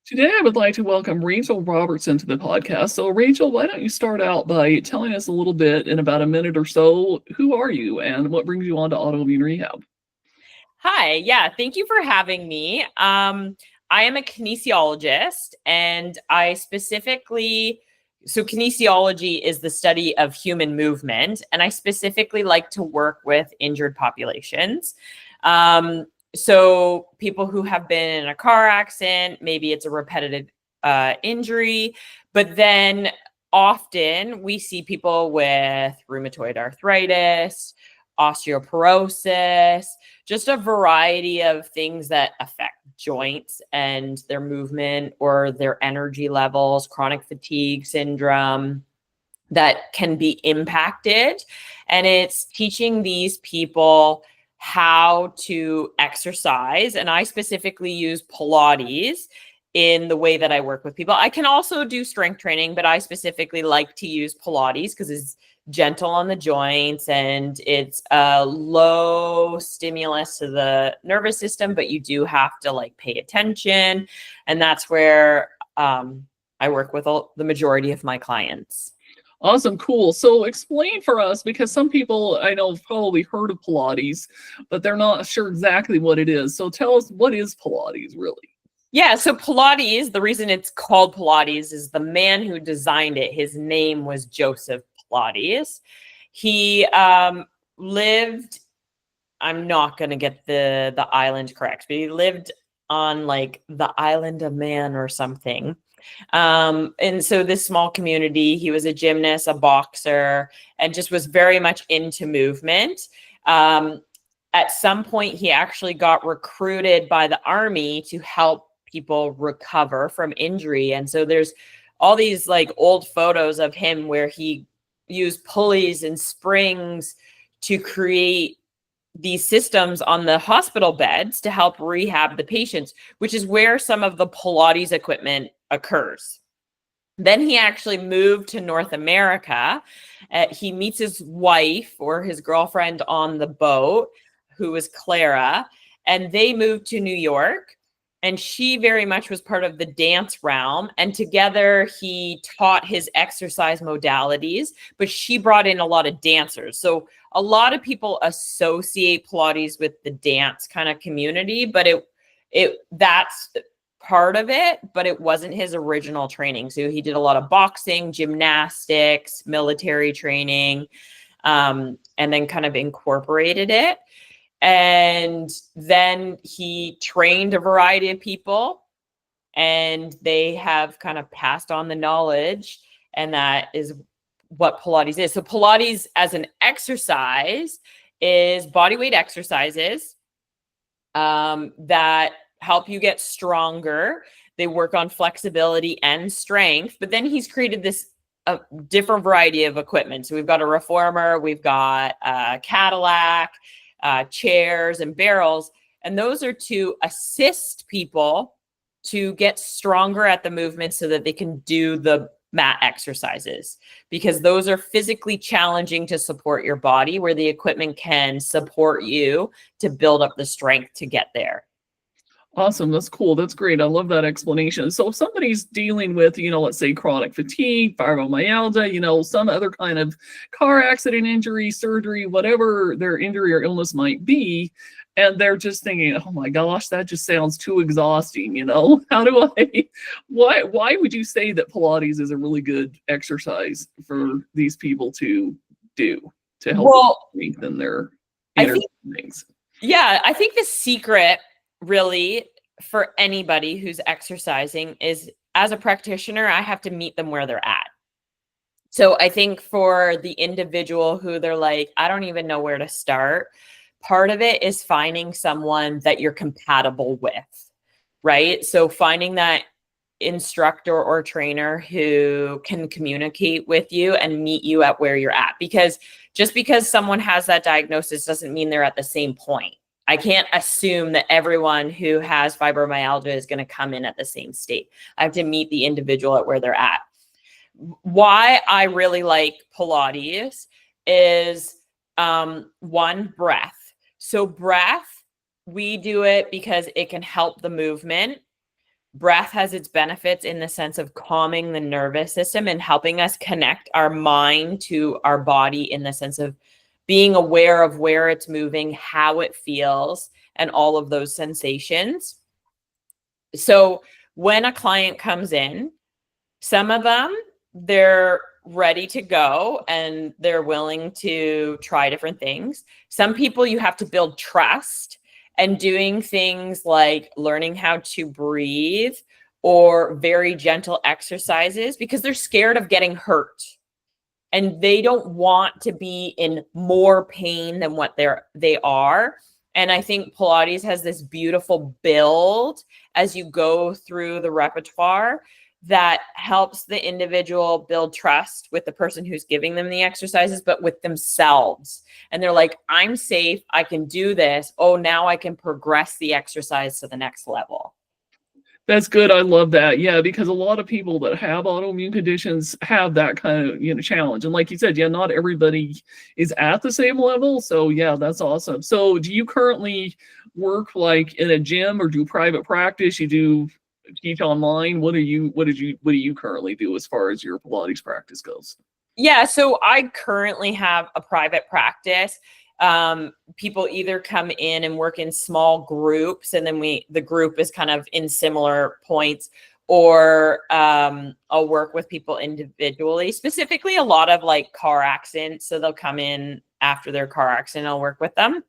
Today, I would like to welcome Rachel Robertson to the podcast. So, Rachel, why don't you start out by telling us a little bit in about a minute or so? Who are you and what brings you on to autoimmune rehab? Hi, yeah, thank you for having me. I am a kinesiologist and so kinesiology is the study of human movement, and I specifically like to work with injured populations. So people who have been in a car accident, maybe it's a repetitive injury, but then often we see people with rheumatoid arthritis, osteoporosis, just a variety of things that affect joints and their movement or their energy levels, chronic fatigue syndrome that can be impacted. And it's teaching these people how to exercise. And I specifically use Pilates in the way that I work with people. I can also do strength training, but I specifically like to use Pilates because it's gentle on the joints and it's a low stimulus to the nervous system, but you do have to like pay attention. And that's where I work with the majority of my clients. Awesome, cool. So, explain for us because some people I know have probably heard of Pilates, but they're not sure exactly what it is. So, tell us, what is Pilates really? Yeah, so Pilates, the reason it's called Pilates is the man who designed it, his name was Joseph Pilates. He lived, I'm not going to get the island correct, but he lived on like the island of Man or something. And so this small community, he was a gymnast, a boxer, and just was very much into movement. At some point, he actually got recruited by the army to help people recover from injury. And so there's all these like old photos of him where he used pulleys and springs to create these systems on the hospital beds to help rehab the patients, which is where some of the Pilates equipment occurs. Then he actually moved to North America. He meets his wife or his girlfriend on the boat, who was Clara, and they moved to New York. And she very much was part of the dance realm. And together he taught his exercise modalities, but she brought in a lot of dancers. So a lot of people associate Pilates with the dance kind of community, but that's part of it, but it wasn't his original training. So he did a lot of boxing, gymnastics, military training, and then kind of incorporated it. And then he trained a variety of people and they have kind of passed on the knowledge. And that is what Pilates is. So Pilates as an exercise is body weight exercises that help you get stronger. They work on flexibility and strength, but then he's created this different variety of equipment. So we've got a reformer, we've got a Cadillac, chairs and barrels. And those are to assist people to get stronger at the movement so that they can do the mat exercises, because those are physically challenging to support your body, where the equipment can support you to build up the strength to get there. Awesome. That's cool. That's great. I love that explanation. So if somebody's dealing with, let's say chronic fatigue, fibromyalgia, some other kind of car accident injury, surgery, whatever their injury or illness might be, and they're just thinking, oh my gosh, that just sounds too exhausting, how do why would you say that Pilates is a really good exercise for these people to do to help strengthen their inner things? Yeah, I think the secret really for anybody who's exercising is, as a practitioner, I have to meet them where they're at. So I think for the individual who they're like, I don't even know where to start, part of it is finding someone that you're compatible with, right? So finding that instructor or trainer who can communicate with you and meet you at where you're at. Because just because someone has that diagnosis doesn't mean they're at the same point. I can't assume that everyone who has fibromyalgia is going to come in at the same state. I have to meet the individual at where they're at. Why I really like Pilates is one, breath. So breath, we do it because it can help the movement. breath has its benefits in the sense of calming the nervous system and helping us connect our mind to our body in the sense of being aware of where it's moving, how it feels, and all of those sensations. So when a client comes in, some of them, they're ready to go and they're willing to try different things. Some people, you have to build trust, and doing things like learning how to breathe or very gentle exercises because they're scared of getting hurt and they don't want to be in more pain than what they are. And I think Pilates has this beautiful build as you go through the repertoire that helps the individual build trust with the person who's giving them the exercises, but with themselves. And they're like, I'm safe. I can do this. Oh, now I can progress the exercise to the next level. That's good. I love that. Yeah, because a lot of people that have autoimmune conditions have that kind of, challenge. And like you said, yeah, not everybody is at the same level. So yeah, that's awesome. So do you currently work like in a gym or do private practice? You do teach online? What do you currently do as far as your Pilates practice goes? Yeah, so I currently have a private practice. People either come in and work in small groups, and then the group is kind of in similar points, or I'll work with people individually, specifically a lot of like car accidents. So they'll come in after their car accident, I'll work with them.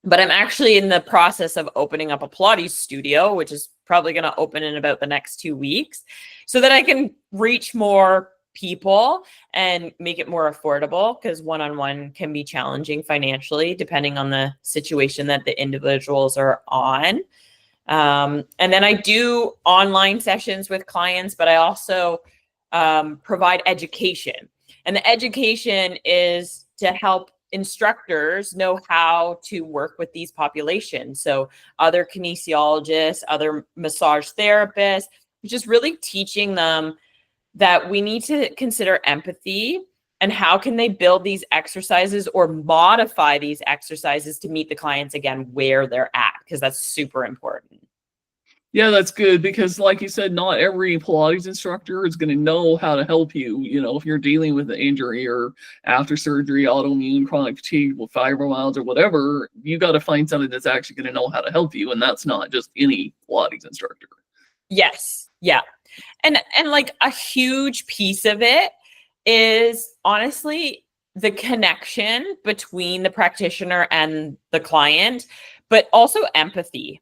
But I'm actually in the process of opening up a Pilates studio, which is probably going to open in about the next 2 weeks, so that I can reach more people and make it more affordable, because one-on-one can be challenging financially depending on the situation that the individuals are on. And then I do online sessions with clients, but I also provide education. And the education is to help instructors know how to work with these populations. So other kinesiologists, other massage therapists, just really teaching them that we need to consider empathy and how can they build these exercises or modify these exercises to meet the clients again where they're at, because that's super important. Yeah, that's good because like you said, not every Pilates instructor is going to know how to help you, if you're dealing with an injury or after surgery, autoimmune, chronic fatigue, with fibromyalgia or whatever. You got to find somebody that's actually going to know how to help you, and that's not just any Pilates instructor. Yes. Yeah. And like a huge piece of it is honestly the connection between the practitioner and the client, but also empathy,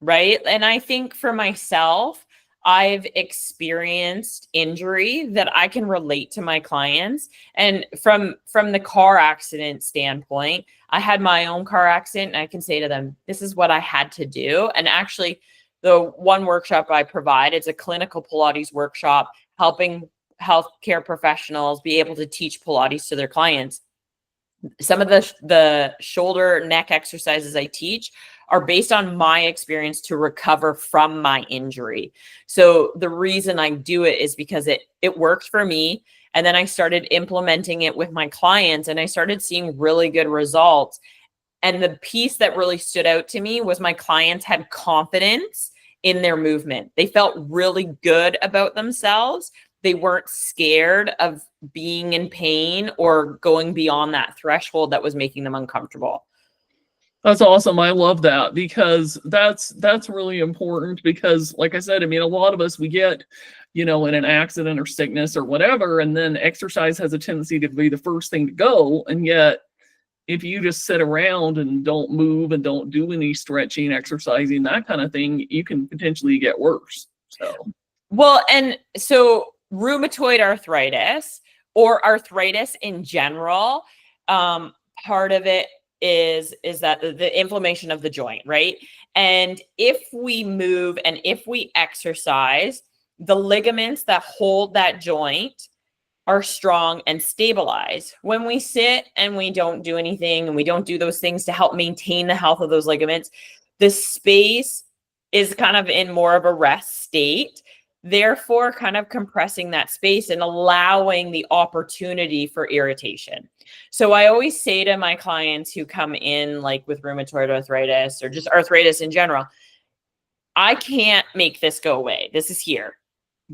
right? And I think for myself, I've experienced injury that I can relate to my clients. And from the car accident standpoint, I had my own car accident and I can say to them, this is what I had to do. And actually, the one workshop I provide, it's a clinical Pilates workshop helping healthcare professionals be able to teach Pilates to their clients. Some of the shoulder neck exercises I teach are based on my experience to recover from my injury. So the reason I do it is because it worked for me. And then I started implementing it with my clients and I started seeing really good results. And the piece that really stood out to me was my clients had confidence in their movement. They felt really good about themselves. They weren't scared of being in pain or going beyond that threshold that was making them uncomfortable. That's awesome. I love that because that's really important because like I said, a lot of us, we get, in an accident or sickness or whatever, and then exercise has a tendency to be the first thing to go. And yet if you just sit around and don't move and don't do any stretching, exercising, that kind of thing, you can potentially get worse. So, well, and so rheumatoid arthritis or arthritis in general, part of it is that the inflammation of the joint, right? And if we move and if we exercise, the ligaments that hold that joint are strong and stabilized. When we sit and we don't do anything and we don't do those things to help maintain the health of those ligaments, the space is kind of in more of a rest state, therefore kind of compressing that space and allowing the opportunity for irritation. So I always say to my clients who come in like with rheumatoid arthritis or just arthritis in general, I can't make this go away. This is here.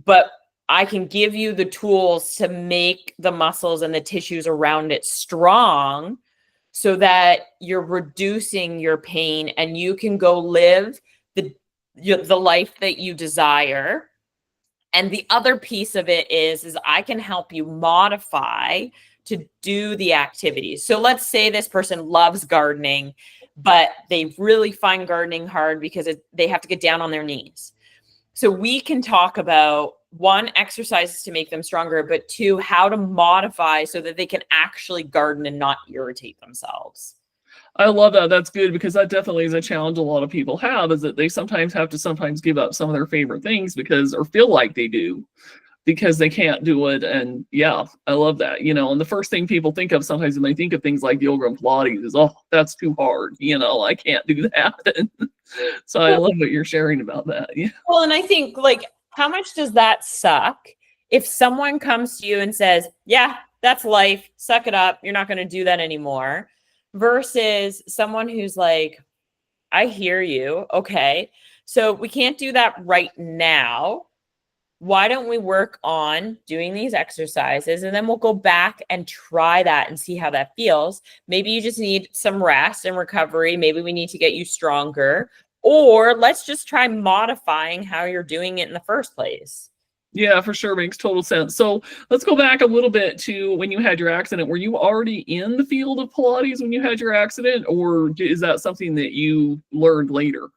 But I can give you the tools to make the muscles and the tissues around it strong so that you're reducing your pain and you can go live the life that you desire. And the other piece of it is I can help you modify to do the activities. So let's say this person loves gardening, but they really find gardening hard because they have to get down on their knees. So we can talk about, one, exercises to make them stronger, but two, how to modify so that they can actually garden and not irritate themselves. I love that. That's good, because that definitely is a challenge a lot of people have, is that they sometimes have to give up some of their favorite things because, or feel like they do, because they can't do it. And yeah, I love that. And the first thing people think of sometimes when they think of things like yoga and Pilates is, oh, that's too hard. I can't do that. So I love what you're sharing about that. Yeah. Well, and I think, like, how much does that suck if someone comes to you and says, yeah, that's life, suck it up, you're not going to do that anymore, versus someone who's like, I hear you. Okay. So we can't do that right now. Why don't we work on doing these exercises, and then we'll go back and try that and see how that feels. Maybe you just need some rest and recovery. Maybe we need to get you stronger, or let's just try modifying how you're doing it in the first place. Yeah, for sure. Makes total sense. So let's go back a little bit to when you had your accident. Were you already in the field of Pilates when you had your accident, or is that something that you learned later?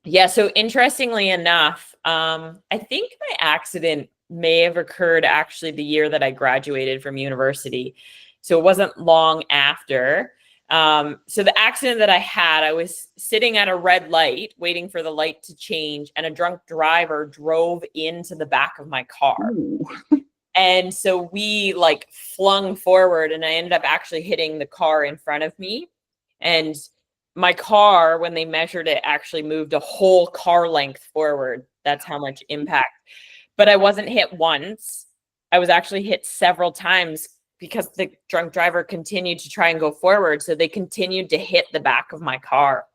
Yeah. So interestingly enough, I think my accident may have occurred actually the year that I graduated from university. So it wasn't long after. So the accident that I had, I was sitting at a red light waiting for the light to change, and a drunk driver drove into the back of my car. Ooh. And so we like flung forward, and I ended up actually hitting the car in front of me. And my car, when they measured it, actually moved a whole car length forward. That's how much impact. But I wasn't hit once. I was actually hit several times because the drunk driver continued to try and go forward. So they continued to hit the back of my car.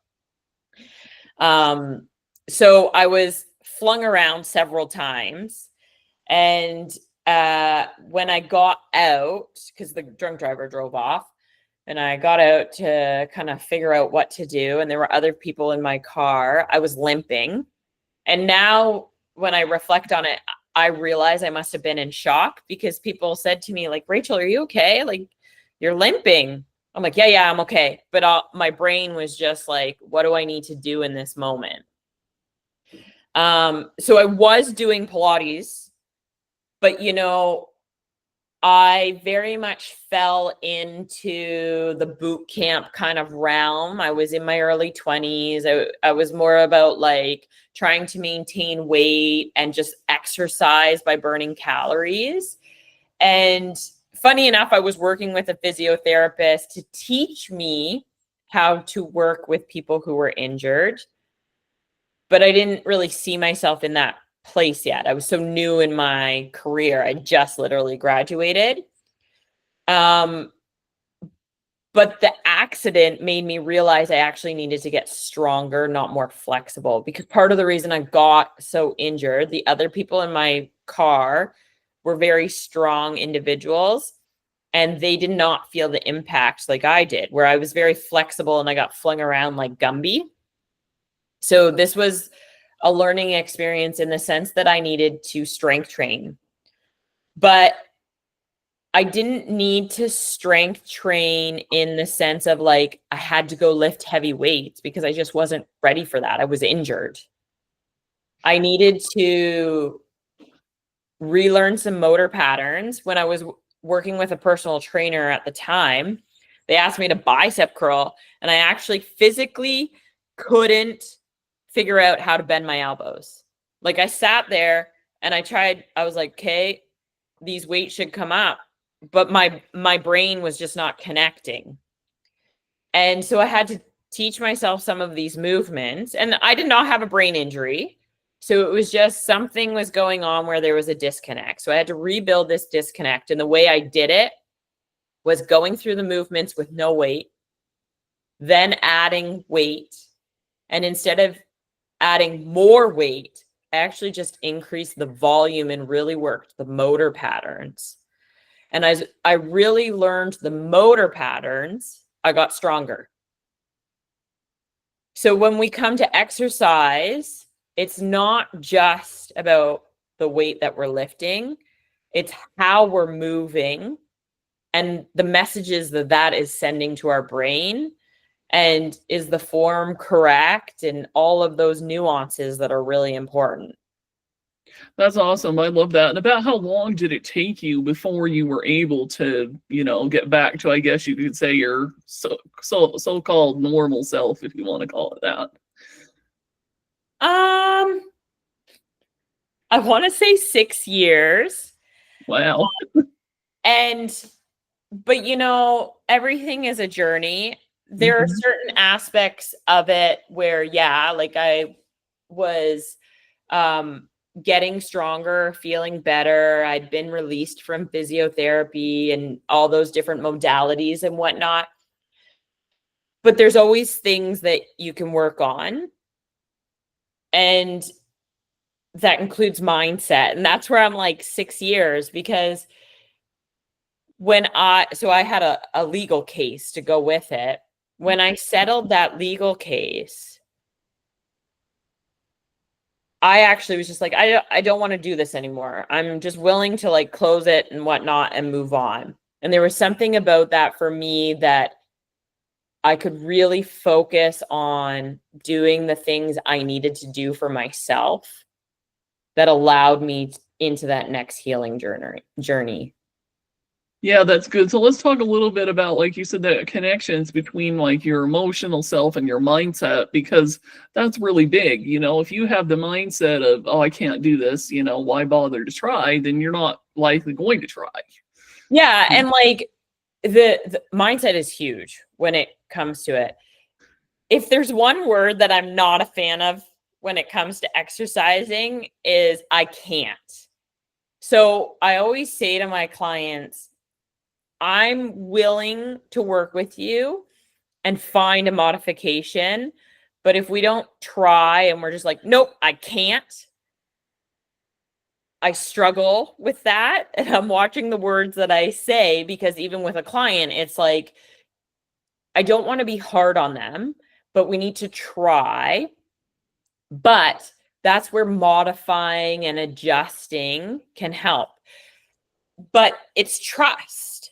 So I was flung around several times. And when I got out, because the drunk driver drove off, and I got out to kind of figure out what to do, and there were other people in my car, I was limping. And now when I reflect on it, I realize I must have been in shock, because people said to me, like, Rachel, are you okay? Like, you're limping. I'm like, yeah, I'm okay. But my brain was just like, what do I need to do in this moment? So I was doing Pilates, but, I very much fell into the boot camp kind of realm. I was in my early 20s. I was more about like trying to maintain weight and just exercise by burning calories. And funny enough, I was working with a physiotherapist to teach me how to work with people who were injured. But I didn't really see myself in that place yet. I was so new in my career. I just literally graduated. But the accident made me realize I actually needed to get stronger, not more flexible, because part of the reason I got so injured, the other people in my car were very strong individuals, and they did not feel the impact like I did, where I was very flexible and I got flung around like Gumby. So this was a learning experience in the sense that I needed to strength train. But I didn't need to strength train in the sense of like I had to go lift heavy weights, because I just wasn't ready for that. I was injured. I needed to relearn some motor patterns. When I was working with a personal trainer at the time, they asked me to bicep curl, and I actually physically couldn't figure out how to bend my elbows. Like, I sat there and I tried, I was like, okay, these weights should come up, but my brain was just not connecting. And so I had to teach myself some of these movements, and I did not have a brain injury. So it was just something was going on where there was a disconnect. So I had to rebuild this disconnect. And the way I did it was going through the movements with no weight, then adding weight. And instead of adding more weight, I actually just increased the volume and really worked the motor patterns. And as I really learned the motor patterns, I got stronger. So when we come to exercise, it's not just about the weight that we're lifting, it's how we're moving and the messages that that is sending to our brain. And is the form correct? And all of those nuances that are really important. That's awesome. I love that. And about how long did it take you before you were able to, get back to, I guess you could say, your so-called normal self, if you want to call it that? I want to say 6 years. Wow. But everything is a journey. There are certain aspects of it where, like I was getting stronger, feeling better. I'd been released from physiotherapy and all those different modalities and whatnot. But there's always things that you can work on. And that includes mindset. And that's where I'm like 6 years, because I had a legal case to go with it. When I settled that legal case, I actually was just like, I don't want to do this anymore. I'm just willing to like close it and whatnot and move on. And there was something about that for me that I could really focus on doing the things I needed to do for myself that allowed me into that next healing journey. Yeah, that's good. So let's talk a little bit about, like you said, the connections between like your emotional self and your mindset, because that's really big. If you have the mindset of, oh, I can't do this, why bother to try? Then you're not likely going to try. Yeah. And like the mindset is huge when it comes to it. If there's one word that I'm not a fan of when it comes to exercising, is I can't. So I always say to my clients, I'm willing to work with you and find a modification. But if we don't try and we're just like, nope, I can't, I struggle with that. And I'm watching the words that I say, because even with a client, it's like, I don't want to be hard on them, but we need to try. But that's where modifying and adjusting can help. But it's trust.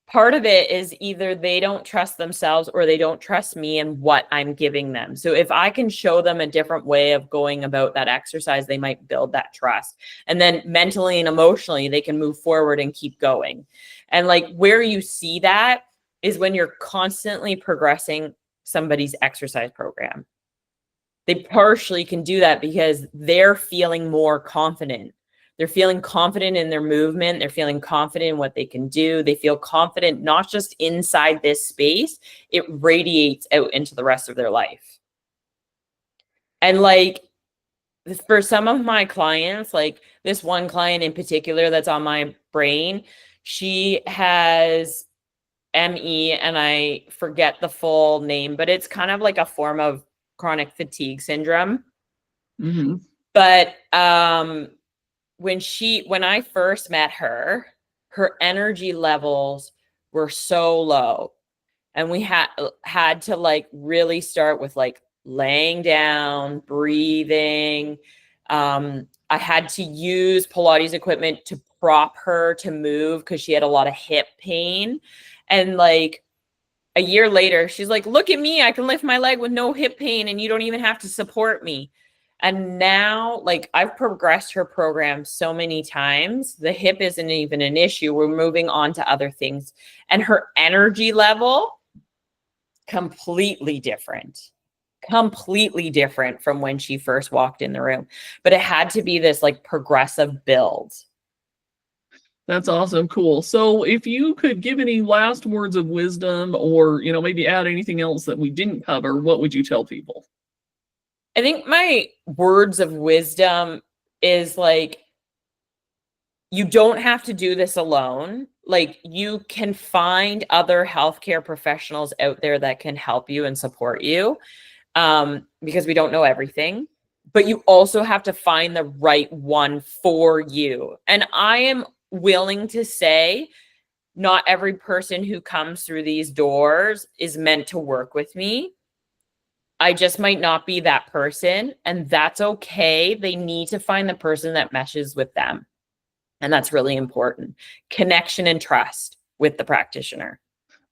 Part of it is either they don't trust themselves or they don't trust me and what I'm giving them. So if I can show them a different way of going about that exercise, they might build that trust. And then mentally and emotionally, they can move forward and keep going. And like where you see that is when you're constantly progressing somebody's exercise program. They partially can do that because they're feeling more confident. They're feeling confident in their movement. They're feeling confident in what they can do. They feel confident not just inside this space, it radiates out into the rest of their life. And like for some of my clients, like this one client in particular that's on my brain, she has ME, and I forget the full name, but it's kind of like a form of chronic fatigue syndrome. Mm-hmm. But when I first met her energy levels were so low, and we had to like really start with like laying down, breathing. I had to use Pilates equipment to prop her to move because she had a lot of hip pain. And like a year later, she's like, look at me, I can lift my leg with no hip pain and you don't even have to support me. And now, like, I've progressed her program so many times. The hip isn't even an issue. We're moving on to other things. And her energy level, completely different from when she first walked in the room. But it had to be this like progressive build. That's awesome. Cool. So if you could give any last words of wisdom, or, maybe add anything else that we didn't cover, what would you tell people? I think my words of wisdom is like, you don't have to do this alone. Like, you can find other healthcare professionals out there that can help you and support you, because we don't know everything. but you also have to find the right one for you. And I am willing to say not every person who comes through these doors is meant to work with me. I just might not be that person, and that's okay. They need to find the person that meshes with them. And that's really important. Connection and trust with the practitioner.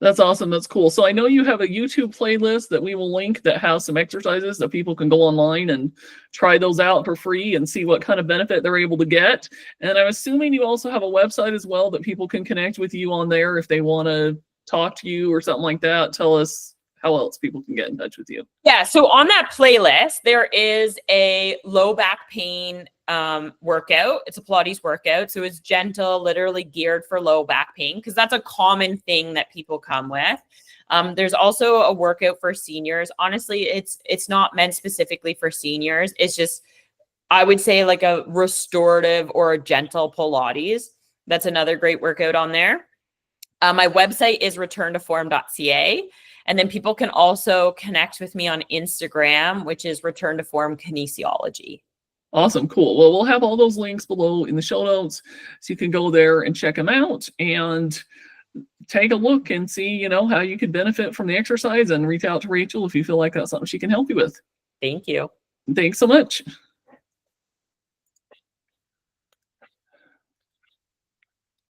That's awesome. That's cool. So I know you have a YouTube playlist that we will link that has some exercises that people can go online and try those out for free and see what kind of benefit they're able to get. And I'm assuming you also have a website as well that people can connect with you on there if they want to talk to you or something like that. Tell us how else people can get in touch with you. Yeah. So on that playlist, there is a low back pain workout. It's a Pilates workout. So it's gentle, literally geared for low back pain, because that's a common thing that people come with. There's also a workout for seniors. Honestly, it's not meant specifically for seniors. It's just, I would say, like a restorative or a gentle Pilates. That's another great workout on there. My website is returntoform.ca. And then people can also connect with me on Instagram, which is Return to Form Kinesiology. Awesome. Cool. Well, we'll have all those links below in the show notes, so you can go there and check them out and take a look and see, how you could benefit from the exercise, and reach out to Rachel if you feel like that's something she can help you with. Thank you. Thanks so much.